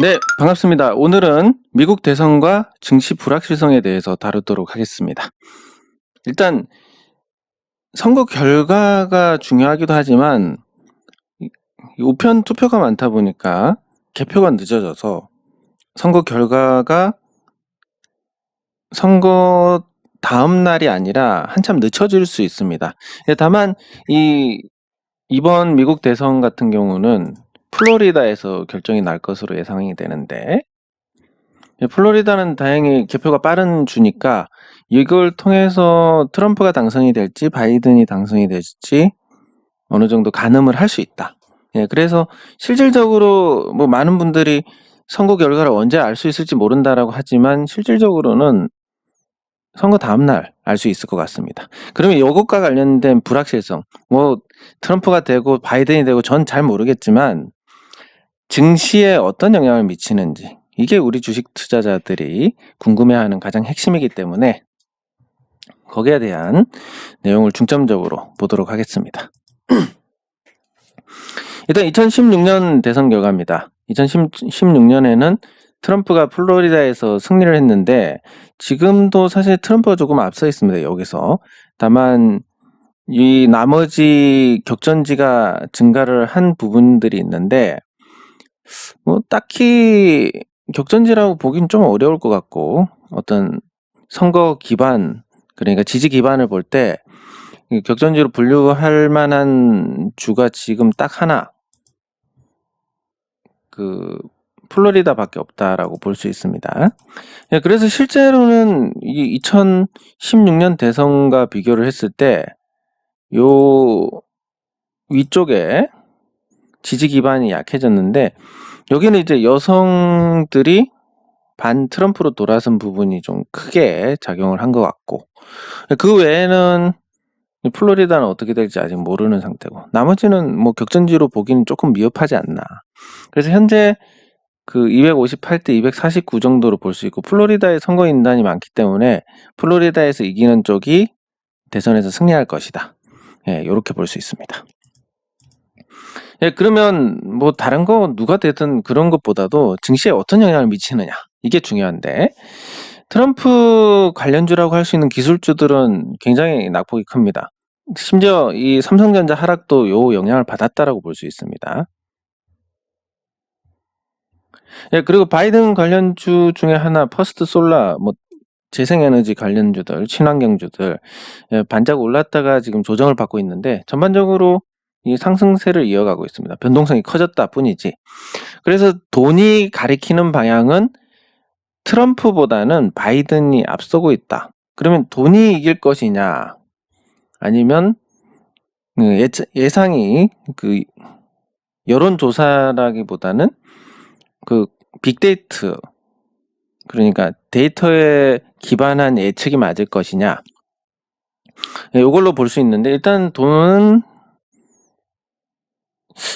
네, 반갑습니다. 오늘은 미국 대선과 증시 불확실성에 대해서 다루도록 하겠습니다. 일단 선거 결과가 중요하기도 하지만 우편 투표가 많다 보니까 개표가 늦어져서 선거 결과가 선거 다음 날이 아니라 한참 늦춰질 수 있습니다. 다만 이번 미국 대선 같은 경우는 플로리다에서 결정이 날 것으로 예상이 되는데, 플로리다는 다행히 개표가 빠른 주니까 이걸 통해서 트럼프가 당선이 될지 바이든이 당선이 될지 어느 정도 가늠을 할 수 있다. 그래서 실질적으로 뭐 많은 분들이 선거 결과를 언제 알 수 있을지 모른다라고 하지만 실질적으로는 선거 다음 날 알 수 있을 것 같습니다. 그러면 이것과 관련된 불확실성, 뭐 트럼프가 되고 바이든이 되고 전 잘 모르겠지만 증시에 어떤 영향을 미치는지, 이게 우리 주식 투자자들이 궁금해하는 가장 핵심이기 때문에 거기에 대한 내용을 중점적으로 보도록 하겠습니다. 일단 2016년 대선 결과입니다. 2016년에는 트럼프가 플로리다에서 승리를 했는데 지금도 사실 트럼프가 조금 앞서 있습니다. 여기서. 다만 이 나머지 격전지가 증가를 한 부분들이 있는데 뭐 딱히 격전지라고 보긴 좀 어려울 것 같고, 어떤 선거 기반, 그러니까 지지 기반을 볼 때 격전지로 분류할 만한 주가 지금 딱 하나, 그 플로리다밖에 없다라고 볼 수 있습니다. 그래서 실제로는 이 2016년 대선과 비교를 했을 때 요 위쪽에 지지 기반이 약해졌는데, 여기는 이제 여성들이 반 트럼프로 돌아선 부분이 좀 크게 작용을 한 것 같고, 그 외에는 플로리다는 어떻게 될지 아직 모르는 상태고, 나머지는 뭐 격전지로 보기는 조금 미흡하지 않나. 그래서 현재 그 258대 249 정도로 볼 수 있고, 플로리다에 선거인단이 많기 때문에 플로리다에서 이기는 쪽이 대선에서 승리할 것이다. 이렇게 볼 수 있습니다. 그러면 뭐 다른 거 누가 되든 그런 것보다도 증시에 어떤 영향을 미치느냐, 이게 중요한데, 트럼프 관련주라고 할 수 있는 기술주들은 굉장히 낙폭이 큽니다. 심지어 이 삼성전자 하락도 요 영향을 받았다라고 볼 수 있습니다. 그리고 바이든 관련주 중에 하나 퍼스트 솔라, 뭐 재생에너지 관련주들, 친환경주들 반짝 올랐다가 지금 조정을 받고 있는데 전반적으로 이 상승세를 이어가고 있습니다. 변동성이 커졌다 뿐이지. 그래서 돈이 가리키는 방향은 트럼프보다는 바이든이 앞서고 있다. 그러면 돈이 이길 것이냐, 아니면 예상이 그 여론조사라기보다는 그 빅데이터, 그러니까 데이터에 기반한 예측이 맞을 것이냐, 이걸로 볼 수 있는데, 일단 돈은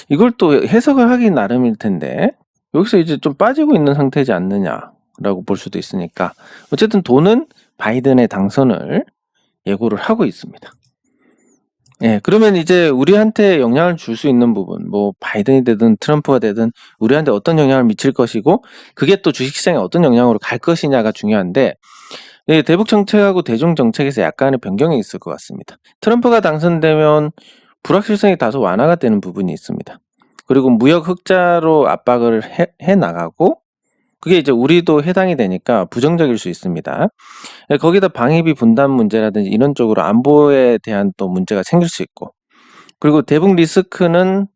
이걸 또 해석을 하기 나름일 텐데 여기서 이제 좀 빠지고 있는 상태지 않느냐라고 볼 수도 있으니까, 어쨌든 돈은 바이든의 당선을 예고를 하고 있습니다. 그러면 이제 우리한테 영향을 줄 수 있는 부분, 뭐 바이든이 되든 트럼프가 되든 우리한테 어떤 영향을 미칠 것이고, 그게 또 주식시장에 어떤 영향으로 갈 것이냐가 중요한데, 대북 정책하고 대중 정책에서 약간의 변경이 있을 것 같습니다. 트럼프가 당선되면 불확실성이 다소 완화가 되는 부분이 있습니다. 그리고 무역 흑자로 압박을 해 나가고, 그게 이제 우리도 해당이 되니까 부정적일 수 있습니다. 거기다 방위비 분담 문제라든지 이런 쪽으로 안보에 대한 또 문제가 생길 수 있고, 그리고 대북 리스크는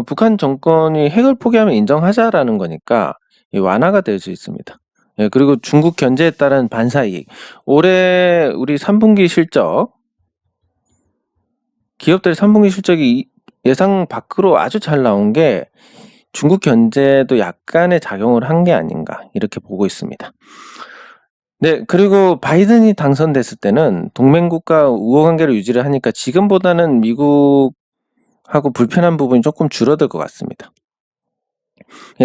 북한 정권이 핵을 포기하면 인정하자라는 거니까 완화가 될 수 있습니다. 그리고 중국 견제에 따른 반사이익, 올해 우리 3분기 실적, 기업들 3분기 실적이 예상 밖으로 아주 잘 나온 게 중국 견제도 약간의 작용을 한 게 아닌가, 이렇게 보고 있습니다. 그리고 바이든이 당선됐을 때는 동맹국가 우호관계를 유지를 하니까 지금보다는 미국하고 불편한 부분이 조금 줄어들 것 같습니다.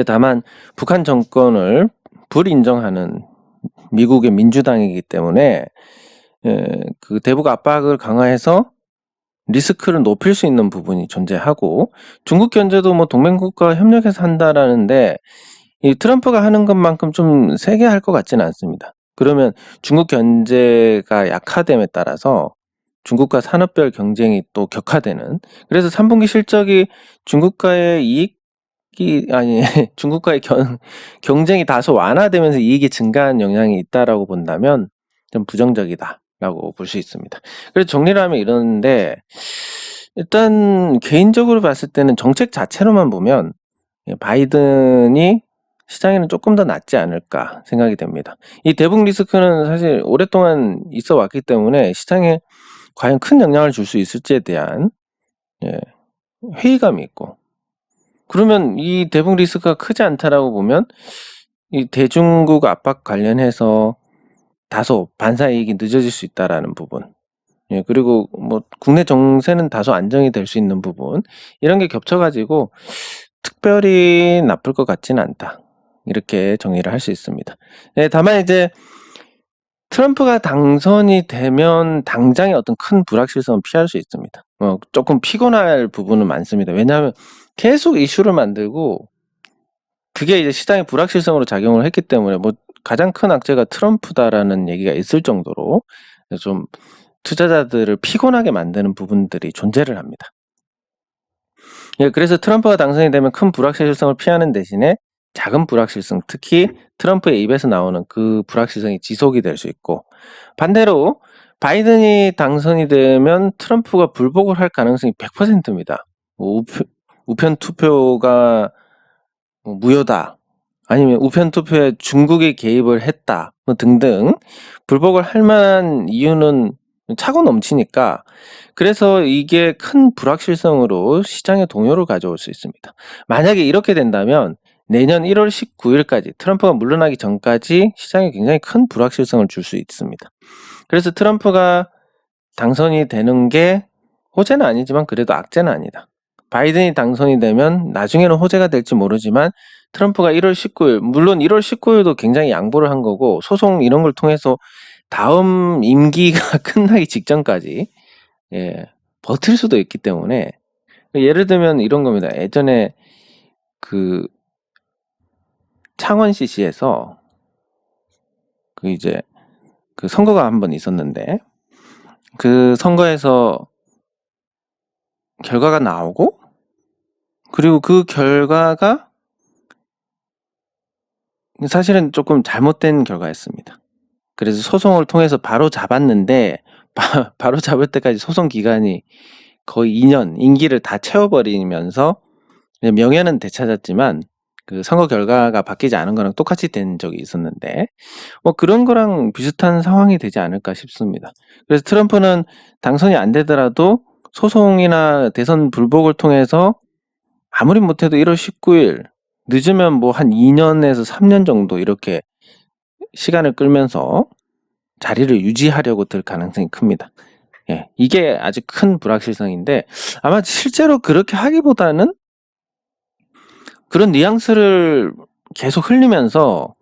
다만 북한 정권을 불인정하는 미국의 민주당이기 때문에 그 대북 압박을 강화해서 리스크를 높일 수 있는 부분이 존재하고, 중국 견제도 뭐 동맹국가와 협력해서 한다라는데 이 트럼프가 하는 것만큼 좀 세게 할 것 같지는 않습니다. 그러면 중국 경제가 약화됨에 따라서 중국과 산업별 경쟁이 또 격화되는, 그래서 3분기 실적이 중국과의 중국과의 경쟁이 다소 완화되면서 이익이 증가한 영향이 있다라고 본다면 좀 부정적이다라고 볼 수 있습니다. 그래서 정리를 하면 이러는데, 일단 개인적으로 봤을 때는 정책 자체로만 보면 바이든이 시장에는 조금 더 낫지 않을까 생각이 됩니다. 이 대북 리스크는 사실 오랫동안 있어 왔기 때문에 시장에 과연 큰 영향을 줄 수 있을지에 대한 회의감이 있고, 그러면 이 대북 리스크가 크지 않다라고 보면 이 대중국 압박 관련해서 다소 반사이익이 늦어질 수 있다라는 부분, 그리고 뭐 국내 정세는 다소 안정이 될 수 있는 부분, 이런 게 겹쳐가지고 특별히 나쁠 것 같지는 않다, 이렇게 정리를 할 수 있습니다. 다만 이제 트럼프가 당선이 되면 당장의 어떤 큰 불확실성은 피할 수 있습니다. 조금 피곤할 부분은 많습니다. 왜냐하면 계속 이슈를 만들고 그게 이제 시장의 불확실성으로 작용을 했기 때문에 뭐 가장 큰 악재가 트럼프다라는 얘기가 있을 정도로 좀 투자자들을 피곤하게 만드는 부분들이 존재를 합니다. 그래서 트럼프가 당선이 되면 큰 불확실성을 피하는 대신에 작은 불확실성, 특히 트럼프의 입에서 나오는 그 불확실성이 지속이 될 수 있고, 반대로 바이든이 당선이 되면 트럼프가 불복을 할 가능성이 100%입니다. 우편 투표가 무효다, 아니면 우편 투표에 중국이 개입을 했다 등등 불복을 할 만한 이유는 차고 넘치니까, 그래서 이게 큰 불확실성으로 시장의 동요를 가져올 수 있습니다. 만약에 이렇게 된다면 내년 1월 19일까지 트럼프가 물러나기 전까지 시장에 굉장히 큰 불확실성을 줄 수 있습니다. 그래서 트럼프가 당선이 되는 게 호재는 아니지만 그래도 악재는 아니다. 바이든이 당선이 되면 나중에는 호재가 될지 모르지만 트럼프가 1월 19일, 물론 1월 19일도 굉장히 양보를 한 거고 소송 이런 걸 통해서 다음 임기가 끝나기 직전까지 버틸 수도 있기 때문에, 예를 들면 이런 겁니다. 예전에 그 창원 CC에서 이제 그 선거가 한번 있었는데, 그 선거에서 결과가 나오고, 그리고 그 결과가 사실은 조금 잘못된 결과였습니다. 그래서 소송을 통해서 바로 잡았는데 바로 잡을 때까지 소송 기간이 거의 2년, 임기를 다 채워버리면서 명예는 되찾았지만 그 선거 결과가 바뀌지 않은 거랑 똑같이 된 적이 있었는데, 뭐 그런 거랑 비슷한 상황이 되지 않을까 싶습니다. 그래서 트럼프는 당선이 안 되더라도 소송이나 대선 불복을 통해서 아무리 못해도 1월 19일, 늦으면 뭐 한 2년에서 3년 정도 이렇게 시간을 끌면서 자리를 유지하려고 들 가능성이 큽니다. 이게 아주 큰 불확실성인데, 아마 실제로 그렇게 하기보다는 그런 뉘앙스를 계속 흘리면서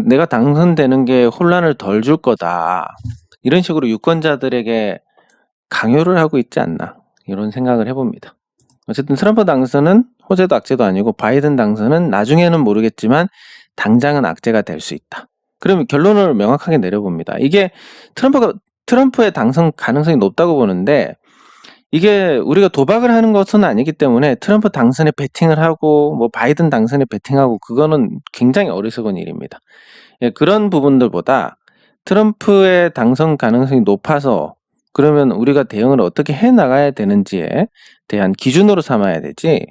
내가 당선되는 게 혼란을 덜 줄 거다, 이런 식으로 유권자들에게 강요를 하고 있지 않나, 이런 생각을 해봅니다. 어쨌든 트럼프 당선은 호재도 악재도 아니고 바이든 당선은 나중에는 모르겠지만 당장은 악재가 될 수 있다. 그러면 결론을 명확하게 내려봅니다. 이게 트럼프의 당선 가능성이 높다고 보는데, 이게 우리가 도박을 하는 것은 아니기 때문에 트럼프 당선에 베팅을 하고 뭐 바이든 당선에 베팅하고 그거는 굉장히 어리석은 일입니다. 그런 부분들보다 트럼프의 당선 가능성이 높아서 그러면 우리가 대응을 어떻게 해 나가야 되는지에 대한 기준으로 삼아야 되지,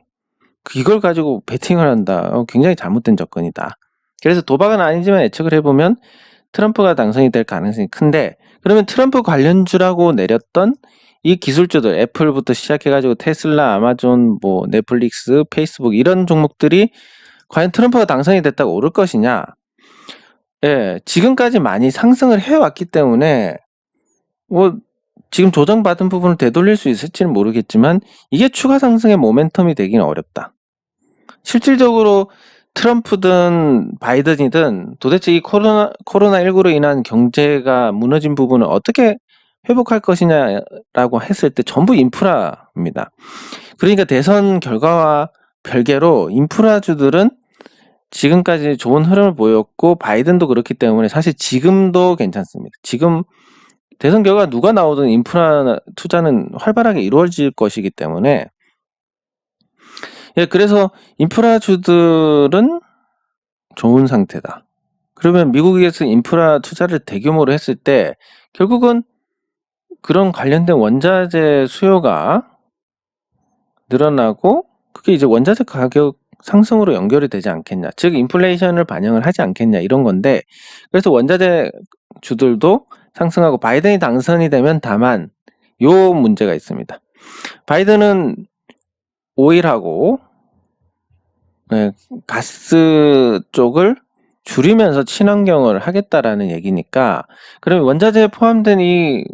이걸 가지고 베팅을 한다, 굉장히 잘못된 접근이다. 그래서 도박은 아니지만 예측을 해보면 트럼프가 당선이 될 가능성이 큰데, 그러면 트럼프 관련주라고 내렸던 이 기술주들, 애플부터 시작해가지고 테슬라, 아마존, 뭐 넷플릭스, 페이스북 이런 종목들이 과연 트럼프가 당선이 됐다고 오를 것이냐? 지금까지 많이 상승을 해왔기 때문에 뭐 지금 조정받은 부분을 되돌릴 수 있을지는 모르겠지만 이게 추가 상승의 모멘텀이 되기는 어렵다. 실질적으로 트럼프든 바이든이든 도대체 이 코로나19로 인한 경제가 무너진 부분을 어떻게 회복할 것이냐라고 했을 때 전부 인프라입니다. 그러니까 대선 결과와 별개로 인프라주들은 지금까지 좋은 흐름을 보였고 바이든도 그렇기 때문에 사실 지금도 괜찮습니다. 지금 대선 결과 누가 나오든 인프라 투자는 활발하게 이루어질 것이기 때문에 그래서 인프라주들은 좋은 상태다. 그러면 미국에서 인프라 투자를 대규모로 했을 때 결국은 그런 관련된 원자재 수요가 늘어나고 그게 이제 원자재 가격 상승으로 연결이 되지 않겠냐. 즉 인플레이션을 반영을 하지 않겠냐 이런 건데 그래서 원자재 주들도 상승하고 바이든이 당선이 되면 다만 요 문제가 있습니다. 바이든은 오일하고 가스 쪽을 줄이면서 친환경을 하겠다라는 얘기니까 그러면 원자재에 포함된 이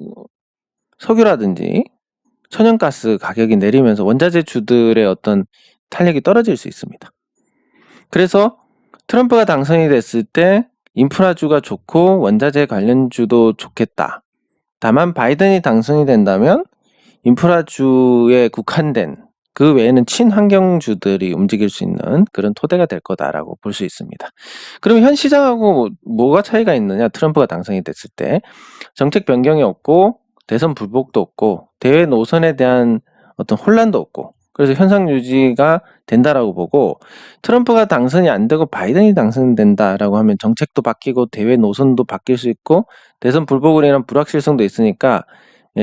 석유라든지 천연가스 가격이 내리면서 원자재 주들의 어떤 탄력이 떨어질 수 있습니다. 그래서 트럼프가 당선이 됐을 때 인프라주가 좋고 원자재 관련주도 좋겠다. 다만 바이든이 당선이 된다면 인프라주에 국한된 그 외에는 친환경주들이 움직일 수 있는 그런 토대가 될 거다라고 볼 수 있습니다. 그럼 현 시장하고 뭐가 차이가 있느냐? 트럼프가 당선이 됐을 때 정책 변경이 없고 대선 불복도 없고 대외 노선에 대한 어떤 혼란도 없고 그래서 현상 유지가 된다라고 보고 트럼프가 당선이 안 되고 바이든이 당선된다라고 하면 정책도 바뀌고 대외 노선도 바뀔 수 있고 대선 불복으로 인한 불확실성도 있으니까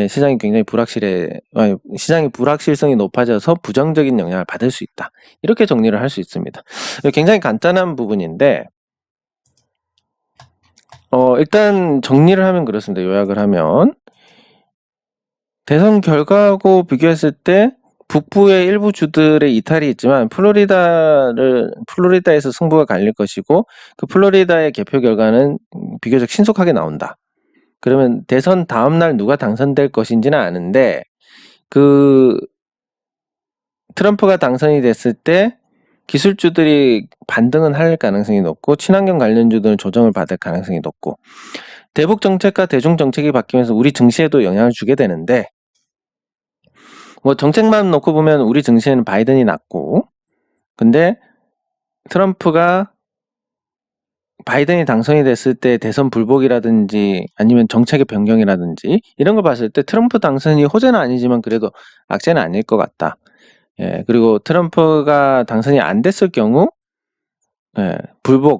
시장이 굉장히 시장이 불확실성이 높아져서 부정적인 영향을 받을 수 있다. 이렇게 정리를 할 수 있습니다. 굉장히 간단한 부분인데 일단 정리를 하면 그렇습니다. 요약을 하면 대선 결과하고 비교했을 때 북부의 일부 주들의 이탈이 있지만 플로리다에서 승부가 갈릴 것이고 그 플로리다의 개표 결과는 비교적 신속하게 나온다. 그러면 대선 다음날 누가 당선될 것인지는 아는데 그 트럼프가 당선이 됐을 때 기술주들이 반등은 할 가능성이 높고 친환경 관련주들은 조정을 받을 가능성이 높고 대북 정책과 대중 정책이 바뀌면서 우리 증시에도 영향을 주게 되는데 뭐 정책만 놓고 보면 우리 증시에는 바이든이 낫고 근데 트럼프가 바이든이 당선이 됐을 때 대선 불복이라든지 아니면 정책의 변경이라든지 이런 걸 봤을 때 트럼프 당선이 호재는 아니지만 그래도 악재는 아닐 것 같다. 그리고 트럼프가 당선이 안 됐을 경우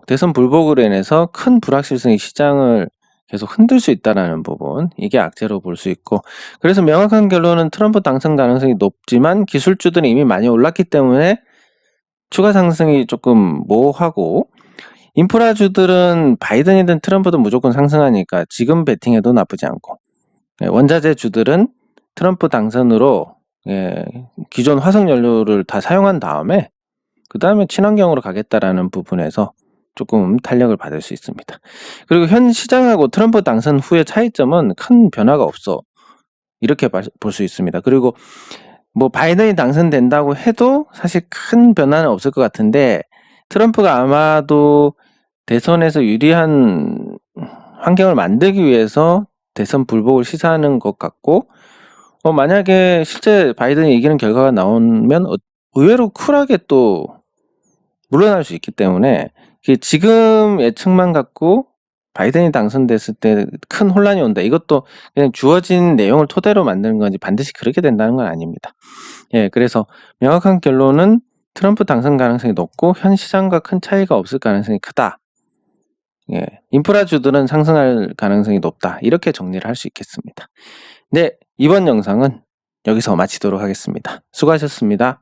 대선 불복으로 인해서 큰 불확실성이 시장을 계속 흔들 수 있다는 부분 이게 악재로 볼 수 있고 그래서 명확한 결론은 트럼프 당선 가능성이 높지만 기술주들은 이미 많이 올랐기 때문에 추가 상승이 조금 모호하고 인프라주들은 바이든이든 트럼프든 무조건 상승하니까 지금 베팅해도 나쁘지 않고 원자재 주들은 트럼프 당선으로 기존 화석연료를 다 사용한 다음에 그 다음에 친환경으로 가겠다라는 부분에서 조금 탄력을 받을 수 있습니다. 그리고 현 시장하고 트럼프 당선 후의 차이점은 큰 변화가 없어. 이렇게 볼 수 있습니다. 그리고 뭐 바이든이 당선된다고 해도 사실 큰 변화는 없을 것 같은데 트럼프가 아마도 대선에서 유리한 환경을 만들기 위해서 대선 불복을 시사하는 것 같고 만약에 실제 바이든이 이기는 결과가 나오면 의외로 쿨하게 또 물러날 수 있기 때문에 지금 예측만 갖고 바이든이 당선됐을 때 큰 혼란이 온다. 이것도 그냥 주어진 내용을 토대로 만드는 건지 반드시 그렇게 된다는 건 아닙니다. 그래서 명확한 결론은 트럼프 당선 가능성이 높고 현 시장과 큰 차이가 없을 가능성이 크다. 인프라주들은 상승할 가능성이 높다. 이렇게 정리를 할 수 있겠습니다. 네, 이번 영상은 여기서 마치도록 하겠습니다. 수고하셨습니다.